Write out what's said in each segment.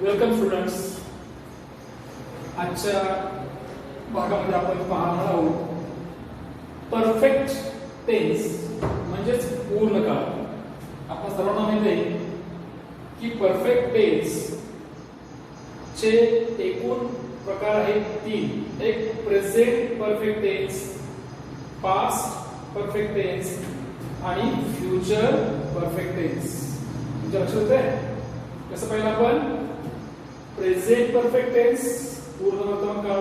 Welcome students. आजच्या भागामध्ये आपण पाहणार आहोत परफेक्ट टेन्स म्हणजेच पूर्ण काळ. आपण सर्वांना माहिती आहे की परफेक्ट टेन्स चे एकूण प्रकार आहेत तीन. एक present perfect tense, past perfect tense आणि फ्युचर परफेक्ट टेन्स. तुमच्या लक्षात येतंय कसं? पहिलं आपण प्रेझेंट परफेक्ट टेन्स पूर्ण वर्तमान काळ,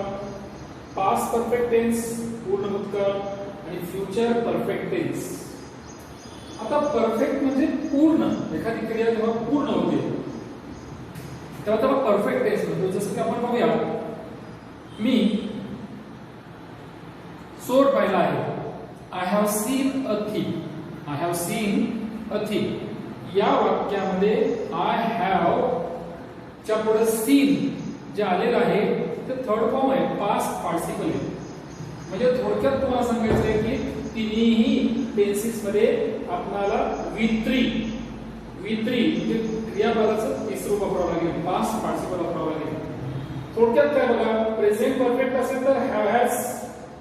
पास्ट परफेक्ट टेन्स पूर्ण भूतकाळ आणि फ्युचर परफेक्ट टेन्स. आता परफेक्ट म्हणजे पूर्ण, एखादी क्रिया जेव्हा पूर्ण होते तेव्हा त्याला परफेक्ट टेन्स म्हणतो. जसं की आपण बघूया, मी चोर पाहिला आहे. I have seen a thief. I have seen a thief. या वाक्यामध्ये आय हॅव च्या पुढे सीन जे आलेलं आहे ते थर्ड फॉर्म आहे, पास्ट पार्टिसिपल आहे. म्हणजे थोडक्यात तुम्हाला सांगायचं आहे की तिन्ही टेन्सेस मध्ये आपल्याला V3 म्हणजे क्रियापदाचं तिसरं रूप वापरावं लागेल, पास्ट पार्टिसिपल वापरावं लागेल. थोडक्यात काय बघा, प्रेझेंट परफेक्ट असेल तर have has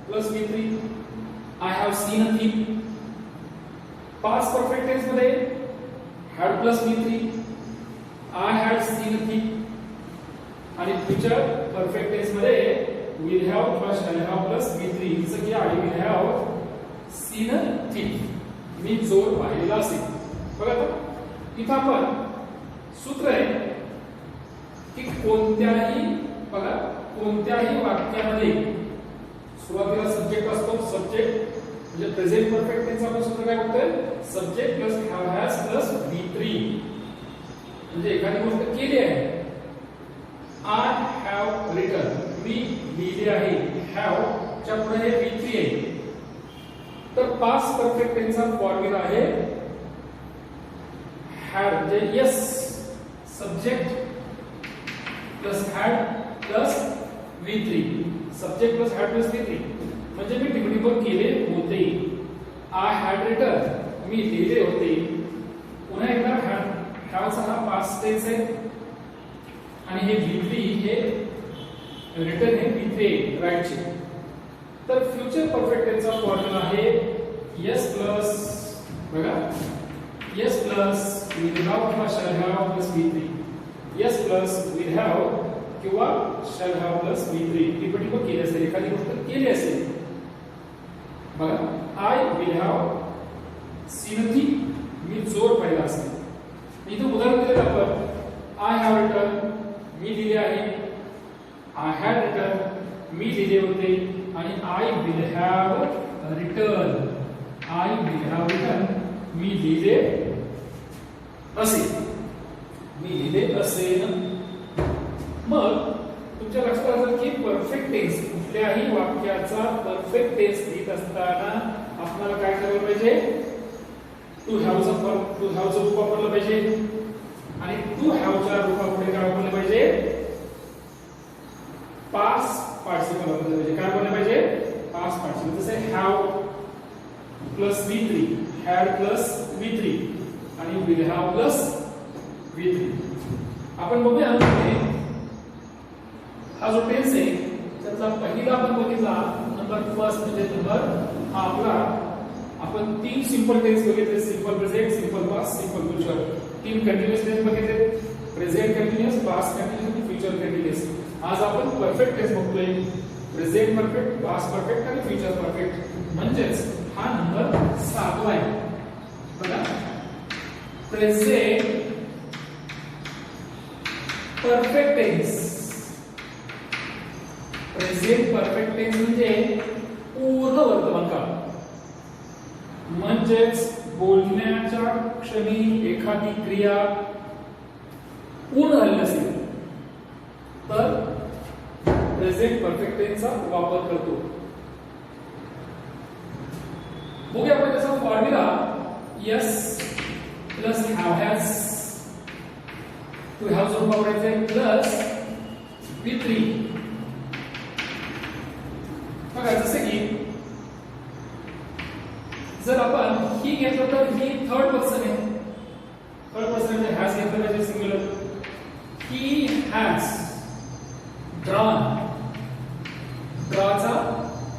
plus V3, I have seen a thief. Past perfect tense मध्ये had plus V3, I had seen a thief. आणि फ्युचर परफेक्ट टेन्स मध्ये will have plus shall have plus V3. जसं की I will have seen a thief. मी चोर पाहिलेला असेल. बघा इथं आपण सूत्र आहे की कोणत्याही वाक्यामध्ये सुरुवातीला सब्जेक्ट असतो. सब्जेक्ट म्हणजे प्रेझेंट परफेक्ट टेन्स आपण सूत्र काय म्हणतोय, subject plus have has plus V3. म्हणजे एखादी गोष्ट केली आहे, आय हॅव रिटन, मी लिहिले आहे. हॅव च्या पुढे हे V3 आहे. तर पास्ट परफेक्ट टेन्सचा फॉर्म्युला आहे हॅड म्हणजे yes, subject plus had plus V3. Subject plus had plus V3 म्हणजे मी टिप्पणी केले होते. आय हॅड रिटन, मी लिहिले होते. पुन्हा एकदा हॅवचा हा पास्ट टेन्स आहे आणि हे V3 हे रिटर्न हे V3 राईट चे. तर फ्युचर परफेक्ट टेन्सचा फॉर्म्युला आहे यस प्लस, बघा, यस प्लस विल हॅव किंवा shall have plus V3. S plus will have किंवा शॅल हॅव प्लस V3. टिप्पणी केली असेल, एखादी गोष्ट केली असेल. बघा, I will have seen a thief, मी चोर पाहिला असेल. इथं उदाहरण दिलं आपण, आय हॅव रिटन, मी लिहिले आहे. आय हॅड रिटन, मी लिहिले होते. आणि I will have written, I will have written, मी लिहिले असेल. मी लिहिले असेल. मग तुमच्या लक्षात आलं की परफेक्ट टेन्स, कुठल्याही वाक्याचा परफेक्ट टेन्स लिहित असताना आपल्याला काय करायला पाहिजे, टू हॅवचं रूप वापरलं पाहिजे. आणि टू हॅवच्या रूपापुढे काय वापरलं पाहिजे, पास्ट पार्टिसिपल वापरलं पाहिजे. काय वापरलं पाहिजे, पास्ट पार्टिसिपल. जसे have plus V3, had plus V3 आणि विल हॅव प्लस V3. आपण बघूया हा जो टेन्स आहे त्याचा पहिला आपण बघितला, नंबर फर्स्ट म्हणजे नंबर हा आपला. आपण तीन सिंपल टेन्स बघितले, simple present, simple past, simple future. तीन कंटिन्युअस टेन्स बघितले, प्रेझेंट कंटिन्युअस, पास्ट कंटिन्युअस आणि फ्युचर कंटिन्युअस. आज आपण परफेक्ट टेन्स बघतोय, प्रेझेंट परफेक्ट, पास्ट परफेक्ट आणि फ्युचर परफेक्ट. म्हणजेच हा नंबर 7 आहे. बघा, present perfect tense. Present perfect tense म्हणजे पूर्ण वर्तमान काळ. म्हणजेच बोलण्याच्या क्षणी एखादी क्रिया पूर्ण झाली असेल तर प्रेझेंट परफेक्ट टेन्सचा वापर करतो. बघूया आपण त्याचा formula. S plus have has, to have जो वापरायचा प्लस V3. बघा, जसे की जर आपण ही घेतलं तर ही थर्ड पर्सन आहे. थर्ड पर्सन म्हणजे हॅज घेतलं पाहिजे सिंग्युलर. ही has drawn. ड्रॉचा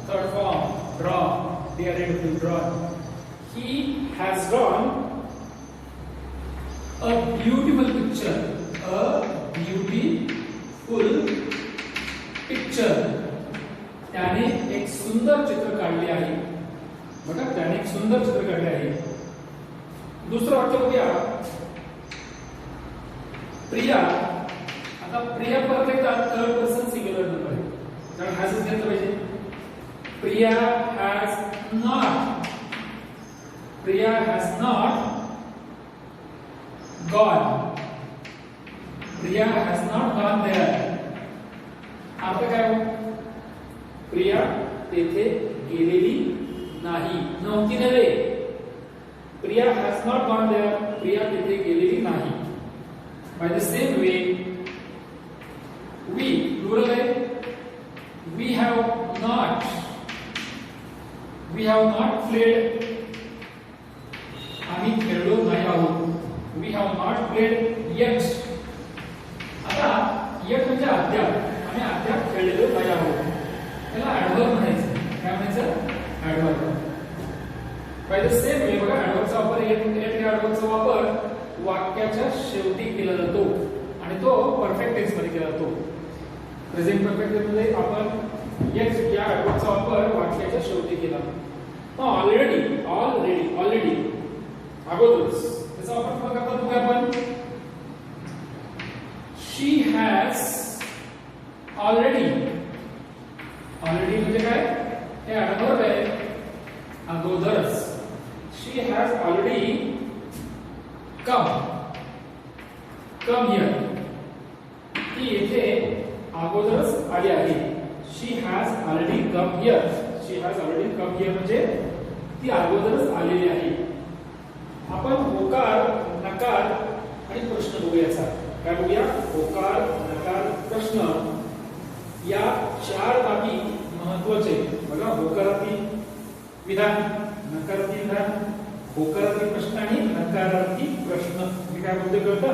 third form draw. They are ready to draw. He has drawn a beautiful picture. A beautiful picture. त्याने एक सुंदर चित्र काढले आहे. बघा त्याने एक सुंदर चित्र काढले आहे. दुसरं वाक्य बघूया. प्रिया. आता प्रिया परत एकदा थर्ड पर्सन सिंग्युलर नंबर आहे, कारण हॅज घेतलं पाहिजे. Priya has not. Priya has not gone. Priya has not gone there. अर्थ काय हो? प्रिया तेथे गेलेली नाही. नव्हती नव्हे. Priya has not gone there. Priya तेथे गेलेली नाही. By the same way we plural है. We have not played. आम्ही खेळलो नाही आहोत. We have not played yet. आता yet म्हणजे अद्याप. आम्ही अद्याप खेळलेलो नाही आहोत. त्याला ऍडव्हर्ब म्हणायचं. काय म्हणायचं? ऍडव्हर्ब. बाय द सेम वे बघा ऍडव्हर्बचा वापर yet या ऍडव्हर्बचा वापर वाक्याच्या शेवटी केला जातो आणि तो परफेक्ट टेन्स मध्ये केला जातो. प्रेझेंट परफेक्ट टेन्स मध्ये आपण येस या ऍडव्हर्बचा वापर वाक्याच्या शेवटी केला. ऑलरेडी अगोदरच त्याचा वापर कुठे करतात बघा आपण. शी हॅज ऑलरेडी. ऑलरेडी म्हणजे काय? हे ऍडव्हर्ब आहे. अगोदरच. She has already come here. ती येथे अगोदरच आली आहे. She has already come here. She has already come here म्हणजे ती अगोदरच आलेली आहे. आपण होकार, नकार आणि प्रश्न बघूयाचा. काय बघूया? होकार, नकार, प्रश्न या चार बाबी महत्त्वाचे. बघा होकारार्थी विधान, नकारार्थी विधान, होकारार्थी प्रश्न आणि नकारार्थी प्रश्न. मी काय बोलते कळतं?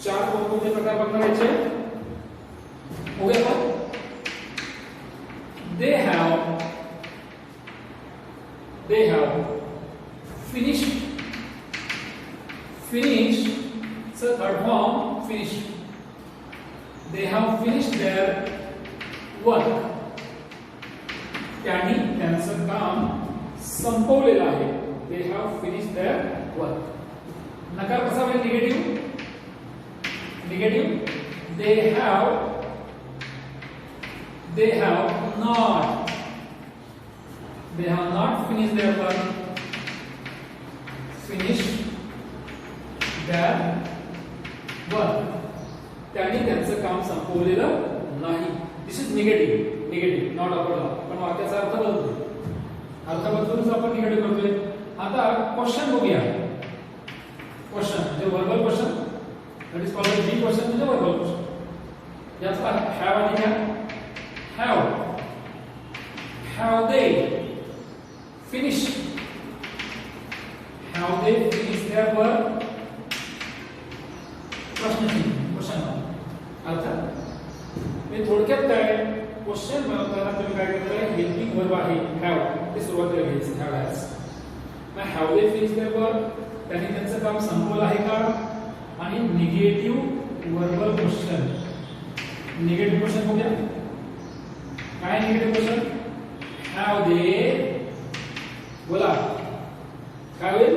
चार कोणकोणते प्रकार बघणार याचे? बघूया आपण. They have finished. So third form finished. They have finished their work. त्यांनी त्यांचं काम संपवलेलं आहे. They have finished their work. नकार कसा होईल? Negative. They have not finished their work. Finished their work. त्यांनी त्यांचं काम संपवलेलं नाही. दिस इज निगेटिव्ह नॉट अपोज. पण वाक्याचा अर्थ बदलतो. अर्थ बदलूनच आपण निगेटिव्ह करतोय. आता क्वेश्चन बघूया. क्वेश्चन म्हणजे verbal question. That is called B question म्हणजे वर्बल क्वेश्चन. याचा हॅव आणि क्या? Have they finished? Have they finished their work? Question अर्थ मी थोडक्यात काय क्वेश्चन बनवताना तुम्ही काय करताय? हेल्पिंग वर्ब आहे हॅव, ते सुरुवातीला घ्यायचं. Have has. मग have they finish their work, त्यांनी त्यांचं काम संपवलं आहे का? आणि negative verbal question. Negative question बघूया. काय निगेटिव्ह क्वेश्चन? हॅव दे, बोला काय होईल?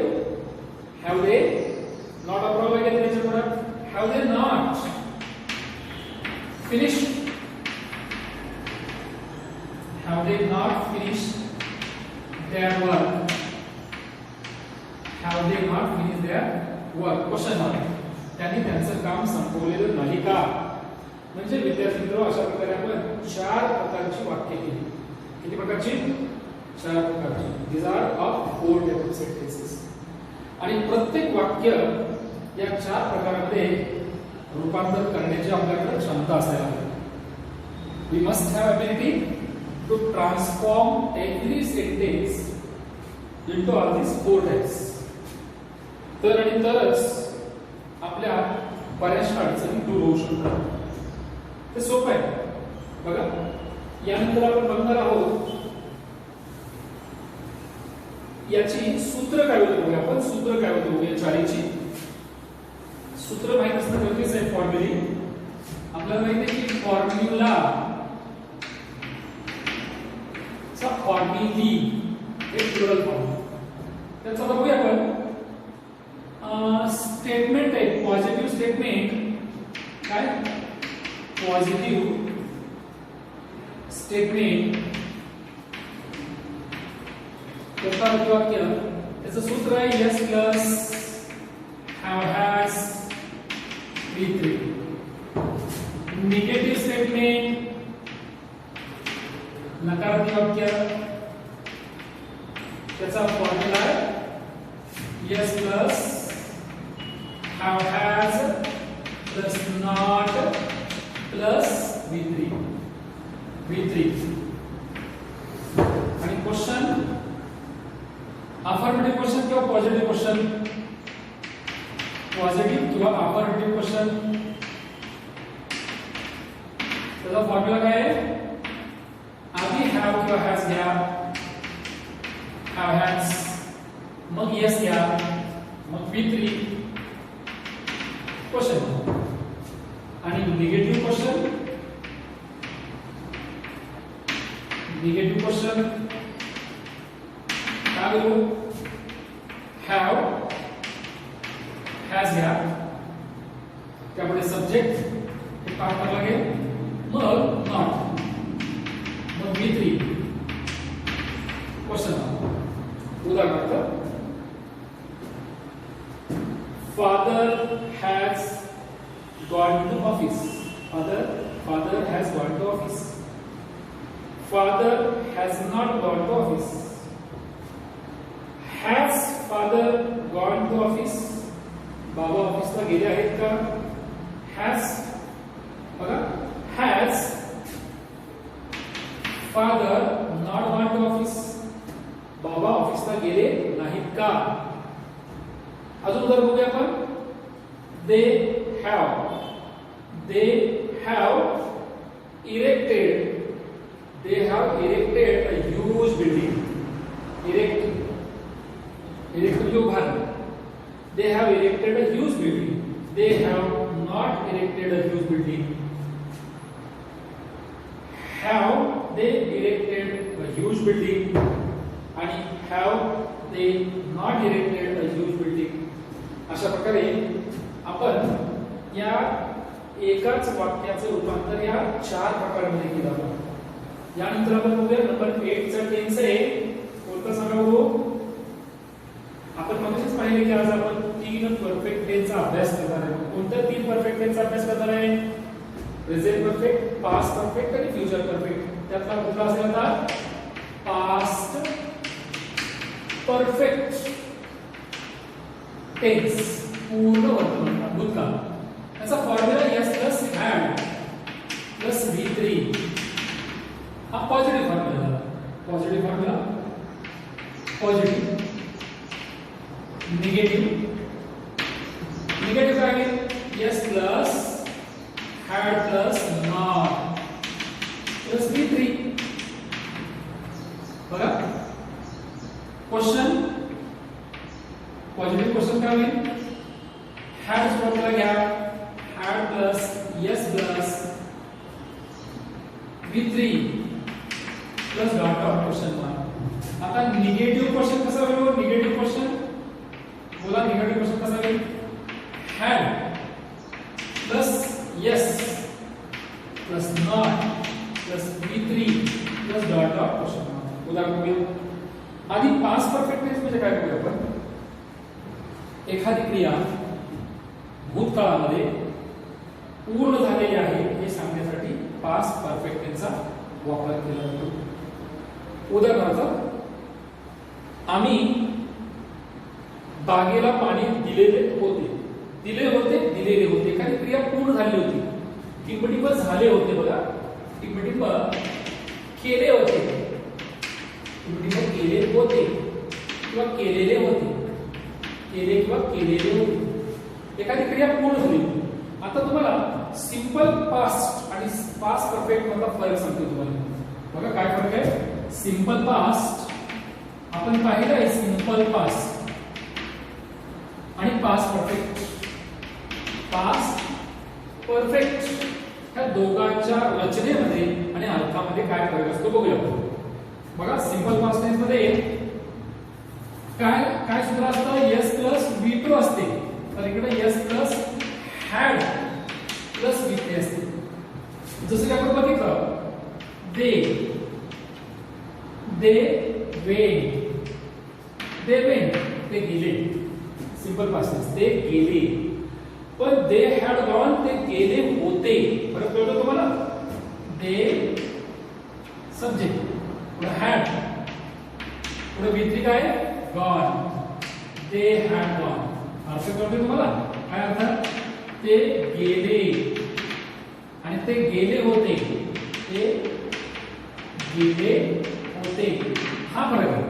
हॅव दे नॉट अप्रूव्ह वगैरे त्याच्या पुढे. Have they not finish. Have they not finished their work? Have they not finished their work? Question mark. त्यांनी त्यांचं काम संपवलेलं नाही का? म्हणजे विद्यार्थी मित्र, अशा प्रकारे आपण चार प्रकारची वाक्य केली. किती प्रकारची? चार प्रकारची. These are of four types of sentences. आणि प्रत्येक वाक्य या चार प्रकारामध्ये रूपांतर करण्याची आपल्याकडे क्षमता असायला हवी. We must have ability to transform every sentence into all these four types. तर आणि तरच आपल्या बऱ्याचशा अडचणी दूर होऊ शकतात. ते सोपं आहे बघा. यानंतर आपण बघणार आहोत याची सूत्र काय होतं बघा. आपण सूत्र काय होतं या चाळीची सूत्र माहित असणं गरजेचं आहे. फॉर्म्युली आपल्याला माहिती आहे की फॉर्म्युला चा फॉर्म्युली हे प्लुरल फॉर्म. त्याचा बघूया आपण. स्टेटमेंट आहे पॉझिटिव्ह स्टेटमेंट. काय पॉझिटिव्ह स्टेटमेंट त्याचा वाक्य त्याचं सूत्र आहे S plus have has V3. Negative statement नकारात्मक वाक्य त्याचा फॉर्म्युला आहे S plus have has plus not plus V3. आणि क्वेश्चन अफर्मेटिव्ह क्वेश्चन किंवा पॉझिटिव्ह क्वेश्चन. पॉझिटिव्ह किंवा अफर्मेटिव्ह क्वेश्चन त्याचा फॉर्म्युला काय आहे. आधी हॅव किंवा हॅज घ्या. हॅव हॅज मग यस घ्या मग V3 क्वेश्चन. आणि निगेटिव्ह क्वेश्चन काय करू. हॅव हॅज घ्या त्यापुढे सब्जेक्ट हे पाठ करावं लागेल मग नॉट मग V3 क्वेश्चन. उदाहरणार्थ father has gone to office. Father has gone to office. Father has not gone to office. Has father gone to office? बाबा ऑफिसला गेले आहेत का. Has बघा has father not gone to office. बाबा ऑफिसला गेले नाहीत का. अजून उदाहरण बघूया आपण. They have erected. They have erected a huge building. Erect जो उभारलं. They have erected a huge building. They have not erected a huge building. Have they erected a huge building? आणि have they not erected a huge building? अशा प्रकारे आपण या एकाच वाक्याचे रूपांतर या 4 प्रकारांमध्ये केलं आहे. यानंतर आपण बघूया नंबर 8 चा टेन्स आहे. कोणता सांगा बघू. आपण मगाशीच पाहिले की आज आपण 3 परफेक्ट टेन्सचा अभ्यास करणार आहे. कोणत्या 3 परफेक्ट टेन्सचा अभ्यास करणार आहे. प्रेझेंट परफेक्ट, पास्ट परफेक्ट आणि फ्युचर परफेक्ट. त्यातला कुठला असेल आता पास्ट परफेक्ट टेन्स पूर्ण वर्तमान भूतकाळ. त्याचा formula S plus had plus V3 हा पॉझिटिव्ह फॉर्म्युला. पॉझिटिव्ह निगेटिव्ह काय आहे. S plus had plus not plus V3 बघा. क्वेश्चन पॉझिटिव्ह क्वेश्चन काय होईल. हॅड फॉर्म्युला घ्या. Had plus yes plus V3 plus dot dot question mark. आता negative question कसा होईल. निगेटिव्ह क्वेश्चन बोला. निगेटिव्ह क्वेश्चन कसा होईल. Had plus yes plus not plus V3 plus dot dot question mark. उदाहरण बघूया. आधी पास्ट परफेक्ट टेन्स म्हणजे काय बघूया आपण. एखादी क्रिया भूतकाळामध्ये पूर्ण झालेली आहे हे सांगण्यासाठी पास्ट परफेक्ट टेन्सचा वापर केला जातो. उदाहरणार्थ आम्ही बागेला पाणी दिलेले होते. एखादी क्रिया पूर्ण झाली होती. टिंबटिंब झाले होते बघा. टिंबटिंब केले होते. टिंबटिंब केले होते किंवा केलेले होते. केले किंवा केलेले होते. एखादी क्रिया पूर्ण झाली. आता तुम्हाला सिंपल पास्ट आणि आणि पास्ट परफेक्ट मधला फरक सांगतो तुम्हाला. बघा काय फरक आहे. सिंपल पास्ट आपण पाहिलं आहे, सिंपल पास्ट आणि पास्ट परफेक्ट. पास्ट परफेक्ट ह्या दोघांच्या रचनेमध्ये आणि अर्थामध्ये काय फरक असतो बघूया. बघा सिंपल पास्ट टेन्स मध्ये काय काय सूत्र असतं. एस प्लस V2 असते, तर इकडे S plus had plus V3 असते. जसं की आपण बघितलं, दे वेंट ते गेले. सिंपल पास्ट टेन्स ते गेले. पण दे हॅड गॉन ते गेले होते. फरक कळतो तुम्हाला. दे सब्जेक्ट पुढे हॅड पुढे V3 काय गॉन. They had gone. अर्थ कळतो तुम्हाला काय अर्थ. ते गेले आणि ते गेले होते. ते गेले होते हा फरक आहे.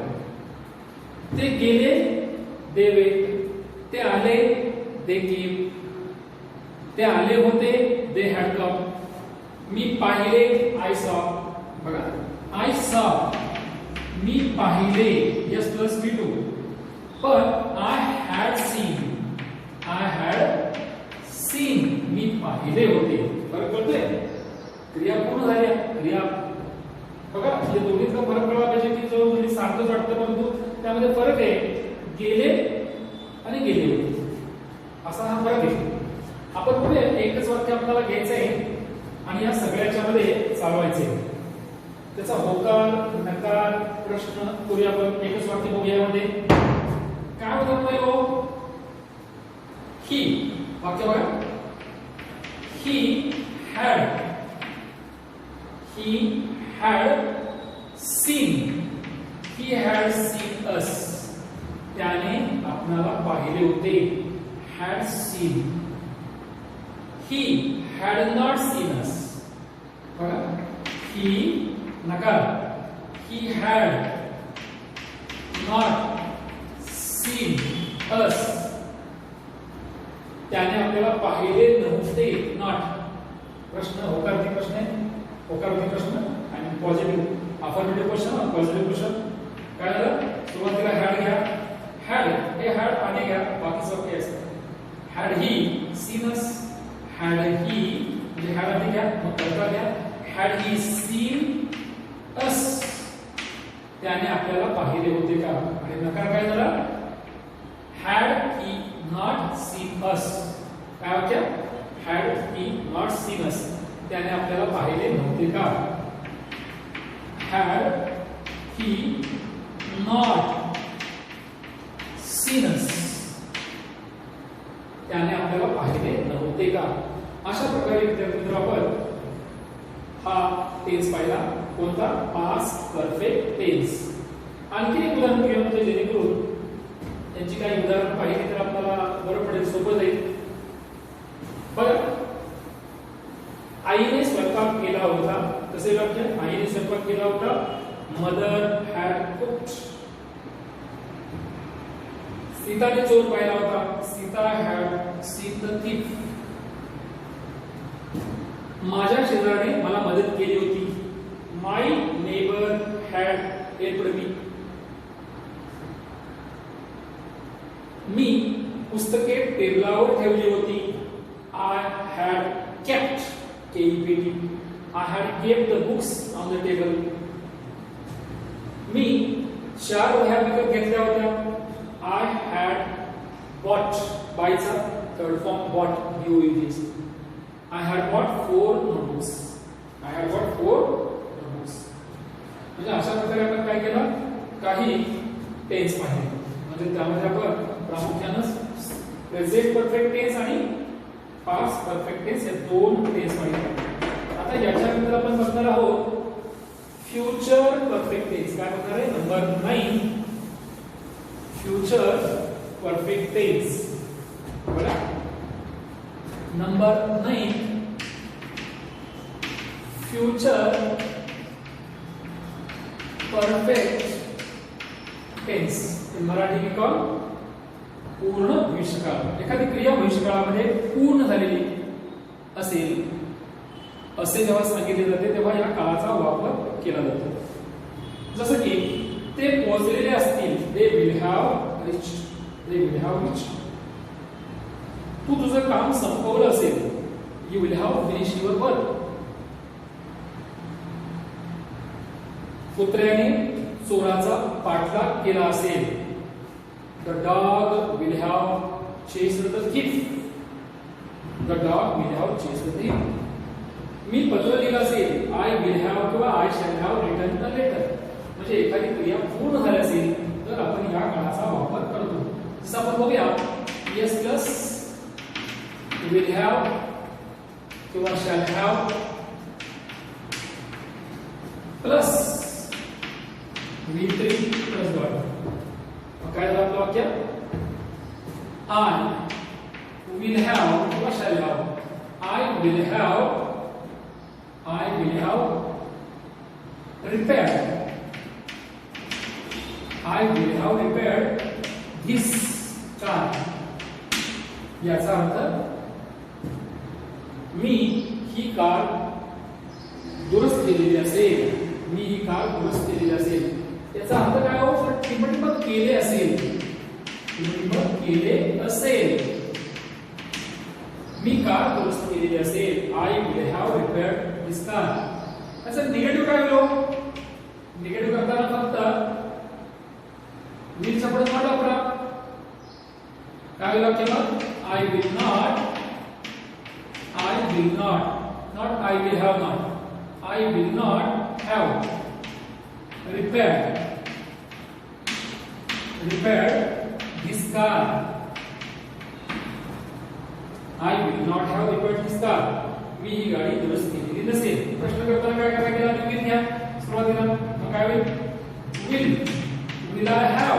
ते गेले दे वेंट, ते आले दे केम, ते आले होते दे हॅड कम. मी पाहिले आय सॉ. बघा आय सॉ मी पाहिले एस प्लस V2, पण आय हॅड सीन मी पाहिले होते. फरक कळतोय. क्रिया पूर्ण झाली. क्रिया बघा हे दोन्हीचा फरक कळला पाहिजे की जो म्हणजे सारखंच वाटतं परंतु त्यामध्ये फरक आहे. गेले आणि गेले होते असा हा फरक आहे. आपण पुढे एकच वाक्य आपल्याला घ्यायचं आहे आणि या सगळ्याच्या मध्ये चालवायचे. त्याचा होकार नकार प्रश्न करूया आपण. एकच वाक्य बघूया यामध्ये काय होतं. हो ही वाक्य बघा. ही had seen us. त्याने आपणाला पाहिले होते. had seen. He had not seen us. बघा he नकार. He had not seen us. त्याने आपल्याला पाहिले नव्हते. नॉट प्रश्न होकारार्थी प्रश्न आहे. होकारार्थी प्रश्न आणि positive affirmative question positive question. काय झालं. सुरुवातीला हॅड घ्या. हॅड हे हॅड आणि घ्या बाकी सब काय असतं. Had he seen us. Had he म्हणजे हॅड आधी घ्या मग कर्ता घ्या. Had he seen us. त्याने आपल्याला पाहिले होते का. आणि नकार काय झाला. Had he not seen us. काय वाक्य. Had he not seen us. त्याने आपल्याला पाहिले नव्हते का. Had he not seen us. त्याने आपल्याला पाहिले नव्हते का. अशा प्रकारे विद्यार्थी आपण हा टेन्स पाहिला. कोणता. Past perfect tense. आणखी एक उदाहरण घेऊन म्हणजे जेणेकरून त्यांची काही उदाहरण पाहिली तर आपल्याला बरं पडेल, सोपं जाईल. बघा आईने स्वयंपाक केला होता. कसे वाक्य. आईने स्वयंपाक केला होता. Mother had cooked. सीताने चोर पाहिला होता. Sita had seen the thief. माझ्या शेजाऱ्याने मला मदत केली होती. माय नेबर हॅड हेल्प्ड मी. मी पुस्तके टेबलावर ठेवली होती. I had kept KEPT. I had kept the books on the table. मी 4 वह्या विकत घेतल्या होत्या. I had bought. बायचा third form bought BOUGH. I had bought 4 notebooks. I had bought 4 notebooks. म्हणजे अशा प्रकारे आपण काय केलं. काही टेन्स पाहिले. म्हणजे त्यामध्ये आपण प्रामुख्याने प्रेझेंट परफेक्ट टेन्स आणि पास्ट परफेक्ट टेन्स हे दोन टेन्स पाहिले. आता याच्यानंतर आपण बघणार आहोत फ्युचर परफेक्ट टेन्स. काय बघणार आहे. Number 9 future perfect tense. बघा number 9 future perfect tense. Marathi में कॉल पूर्ण भविष्यकाळ. एखादी क्रिया भविष्यकाळामध्ये पूर्ण झालेली असेल असे जेव्हा सांगितले जाते तेव्हा या काळाचा वापर केला जातो. जसं की ते पोहोचलेले असतील, दे विल हॅव रिच्ड. तू तुझं काम संपवलं असेल, you will have finish your work. कुत्र्याने चोराचा पाठलाग केला असेल, the dog will have chased the thief. The dog will have chased the thief. मी पत्र लिहिलं असेल, आय विल हॅव किंवा I shall have written the letter. म्हणजे एखादी क्रिया पूर्ण झाली असेल तर आपण या काळाचा वापर करतो. जसं आपण बघूया, येस प्लस विल हॅव किंवा shall have plus V3 plus dot. काय झालं आपलं वाक्य? आय विल हॅव किंवा shall have. I will have repaired. I will have repaired this car. याचा अर्थ मी ही कार दुरुस्त केलेली असेल. मी ही कार दुरुस्त केलेली असेल. याचा अर्थ काय हो? टिपटिपत केले असेल. टिपटिपत केले असेल. मी कार दुरुस्त केलेली असेल. I will have repaired this car. अच्छा, निगेटिव्ह काय होईल? निगेटिव्ह करताना फक्त विल चा पुढे नॉट वापरा. काय होईल वाक्य मग? I will not, not I will have not. I will not have repaired this car. I will not have repaired this car. मी ही गाडी दुरुस्त केलेली नसेल. प्रश्न करताना काय करायला गेला? विल घ्या सुरुवातीला. मग काय होईल? Will I have.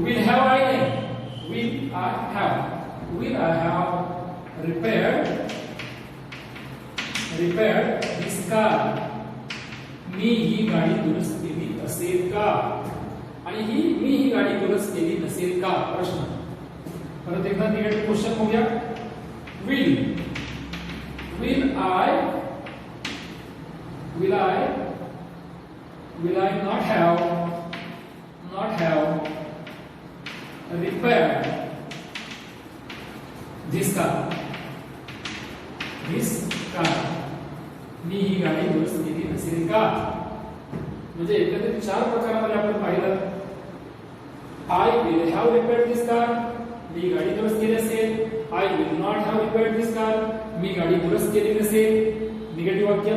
Will have I नाही, will I have. Will I have repaired this car. मी ही गाडी दुरुस्त केली असेल का? आणि मी ही गाडी दुरुस्त केली नसेल का? प्रश्न. परत एकदा निगेटिव्ह क्वेश्चन बघूया. will I not have repaired this car. मी ही गाडी दुरुस्त केली नसेल का? म्हणजे एकंदरीत चार प्रकारामध्ये आपण पाहिलं. I will have repaired this car. मी गाडी दुरुस्त केली असेल. I will not have repaired this car. मी गाडी दुरुस्त केली नसेल. निगेटिव्ह वाक्य.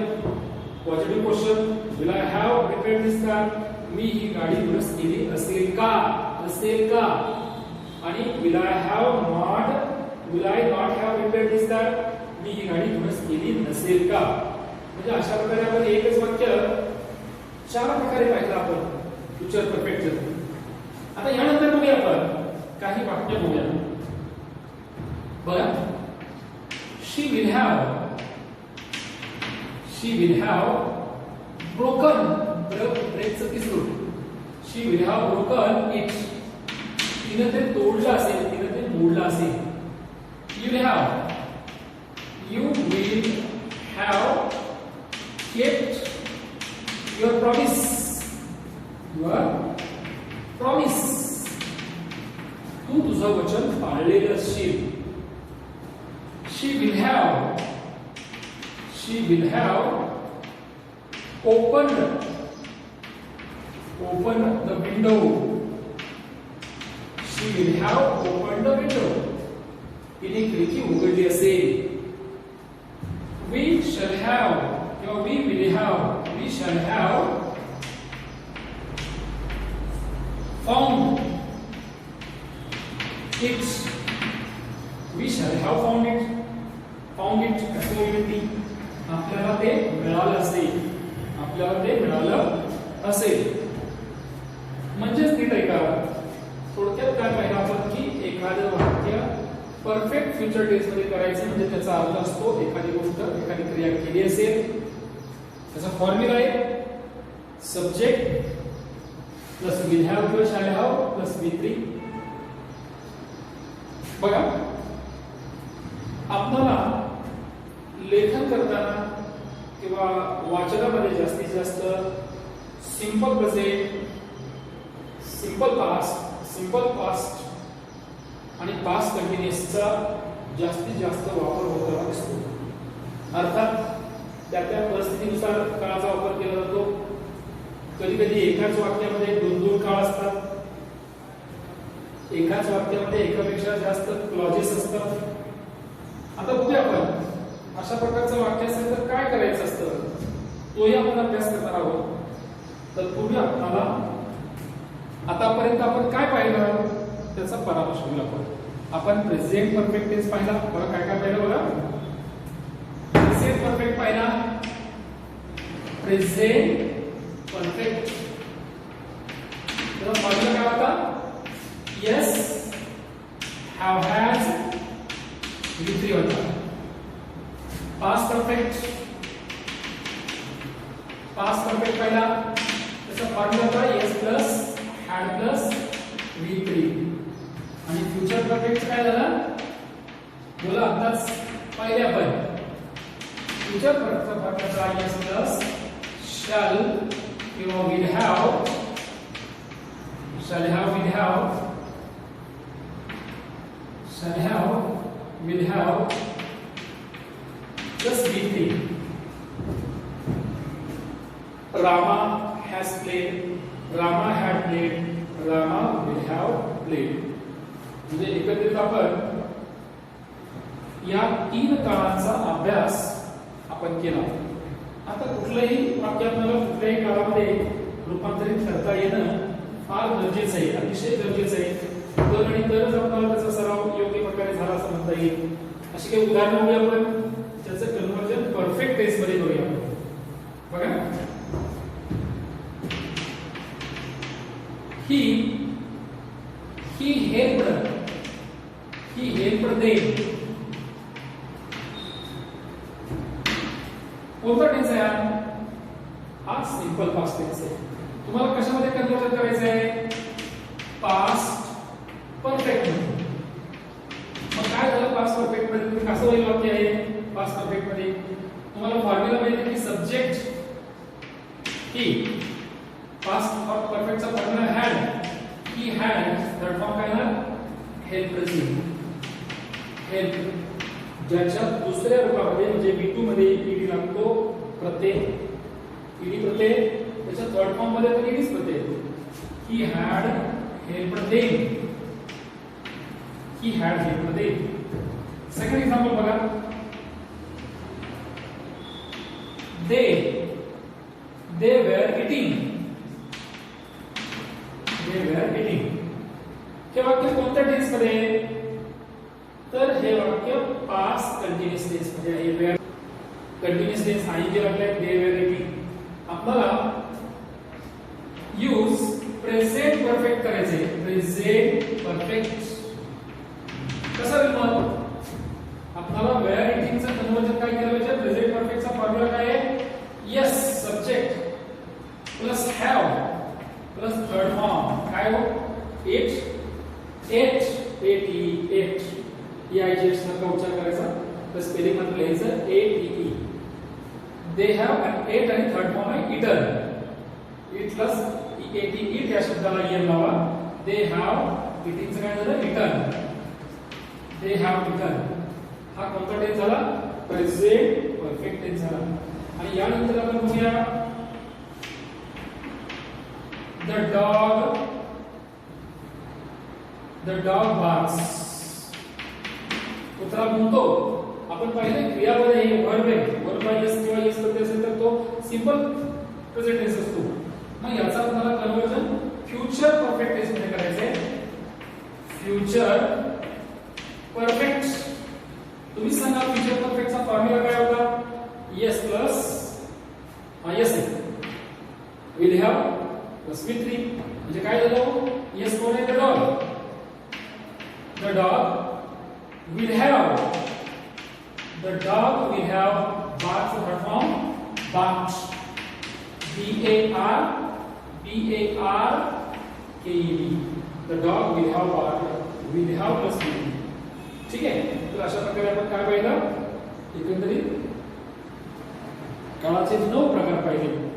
Positive question. will I have repaired this car. मी ही गाडी दुरुस्त केली असेल का? आणि will I not have repaired this car. मी ही गाडी दुरुस्त केली नसेल का? म्हणजे अशा प्रकारे आपण एकच वाक्य चार प्रकारे पाहिलं आपण फ्युचर परफेक्टचं. आता यानंतर बघूया आपण काही वाक्य बघूया. बघा, she will have broken. ब्रेकचं तिसरं. she will have broken it. तिने ते तोडलं असेल, तिने ते मोडलं असेल. you will have kept your promise. तू तुझं वचन पाळलेलं असशील. she will have opened the window. she will have opened the window. तिने खिडकी उघडली असेल. we shall have found it. we shall have found it. कसं होईल ती? आपल्याला ते मिळालं असेल. म्हणजेच नीट ऐका. थोडक्यात काय पाहिलं आपण की एखादं वाक्य परफेक्ट फ्युचर टेन्स मध्ये करायचं म्हणजे त्याचा अर्थ असतो एखादी गोष्ट, एखादी क्रिया केली असेल. त्याचा फॉर्म्युला आहे सब्जेक्ट प्लस विल हॅव किंवा शॅल हॅव प्लस V3. बघा, आपल्याला लेखन करताना किंवा वाचनामध्ये जास्तीत जास्त सिंपल प्रेझेंट, सिंपल पास्ट आणि पास्ट कंटिन्युअसचा जास्तीत जास्त वापर होताना दिसतो. अर्थात त्या त्या परिस्थितीनुसार काळाचा वापर केला जातो. कधी कधी एकाच वाक्यामध्ये दोन काळ असतात, एकाच वाक्यामध्ये एकापेक्षा जास्त क्लॉजेस असतात. आता बघूया आपण अशा प्रकारचं वाक्य असेल तर काय करायचं असतं, तोही आपण अभ्यास करणार आहोत. तर पूर्वी आपल्याला आतापर्यंत आपण काय पाहिलं त्याचा परामर्श घेऊया. आपण प्रेझेंट परफेक्ट टेन्स पाहिला. बघा काय काय पाहिलं बघा. प्रेझेंट परफेक्ट पाहिला, प्रेझेंट परफेक्ट तर फॉर्म्युला काय होता, यस हॅव हॅज V3 होता. पास्ट परफेक्ट पाहिला त्याचा फॉर्म्युला होता yes plus had plus V3. आणि फ्युचर परफेक्ट काय झालं बोला आताच पाहिले आपण. फ्युचर परफेक्टचा फॉर्म्युला यस प्लस शॅल किंवा will have will have plus V3. Rama has played, Rama had played, Rama will have played. म्हणजे एकत्रित आपण या तीन काळांचा अभ्यास आपण केला. आता कुठलंही वाक्य आपल्याला कुठल्याही काळामध्ये रूपांतरित करता येणं फार गरजेचं आहे, अतिशय गरजेचं आहे. तर आणि तरच आपल्याला त्याचा सराव योग्य प्रकारे झाला असं म्हणता येईल. अशी काही उदाहरणं बघूया आपण त्याचं कन्वर्जन परफेक्ट टेन्स मध्ये करूया. बघा he helped them. कोणता टेन्स आहे हा सिंपल पास्ट टेन्स आहे. तुम्हाला कशामध्ये कन्वर्जन करायचं आहे, पास्ट परफेक्ट मध्ये. मग काय झालं पास्ट परफेक्ट मध्ये, कसं होईल वाक्य आहे पास्ट परफेक्ट मध्ये. तुम्हाला फॉर्म्युला माहिती आहे की सब्जेक्ट ही पास्ट परफेक्टचा formula had, he had third form काय ना हेल्प प्रेझेंट. हेल्प ज्याच्या दुसऱ्या रूपामध्ये म्हणजे V2 मध्ये ईडी लागतो प्रत्यय, ईडी प्रत्यय. त्याच्या थर्ड फॉर्म मध्ये तर ईडीच प्रत्यय. He had help them, he had helped them. Second example बघा, they were eating. हे वाक्य कोणत्या टेन्स मध्ये, तर हे वाक्य पास्ट कंटिन्युअस टेन्स मध्ये आहे. वेअर कंटिन्युअस टेन्स आणि जे वाक्य आहे they were eating. आपल्याला यूज प्रेझेंट परफेक्ट करायचे. प्रेझेंट परफेक्ट कसं होईल मग, आपल्याला वेअर इटिंगचं कन्वर्जन काय केलं पाहिजे, प्रेझेंट परफेक्टचा फॉर्म्युला काय आहे, yes subject plus have plus third form काय हो एट या जेट्स नका उच्चार करायचा, तर स्पेलिंग मध्ये लिहायचं ATE. They have and ate आणि थर्ड फॉर्म आहे इटन. इट प्लस EAT या शब्दाला EN लावा. दे हॅव इटिंगचं काय झालं इटन. they have begun. हा कोणता टेन्स झाला, प्रेझेंट परफेक्ट टेन्स झाला. आणि यानंतर आपण बघूया the dog barks. कुत्रा भुंकतो. आपण पाहिले क्रियापद आहे वर्ब आहे. वर्ब यस किंवा यस प्रत्यय असेल तर तो सिंपल प्रेझेंट टेन्स असतो. मग याचा आपल्याला कन्वर्जन फ्युचर परफेक्ट टेन्स मध्ये करायचं आहे. Future perfect. तुम्ही सांगा फ्युचर परफेक्टचा फॉर्म्युला काय होता, yes plus yes will have plus V3. म्हणजे काय झालं, यस कोण आहे, the dog will have, the dog will have barked to perform barked, BARKED. the dog will have barked, will have plus B. ठीक आहे. तर अशा प्रकारे आपण काय पाहिलं, एकंदरीत काळाचे 9 प्रकार पाहिले.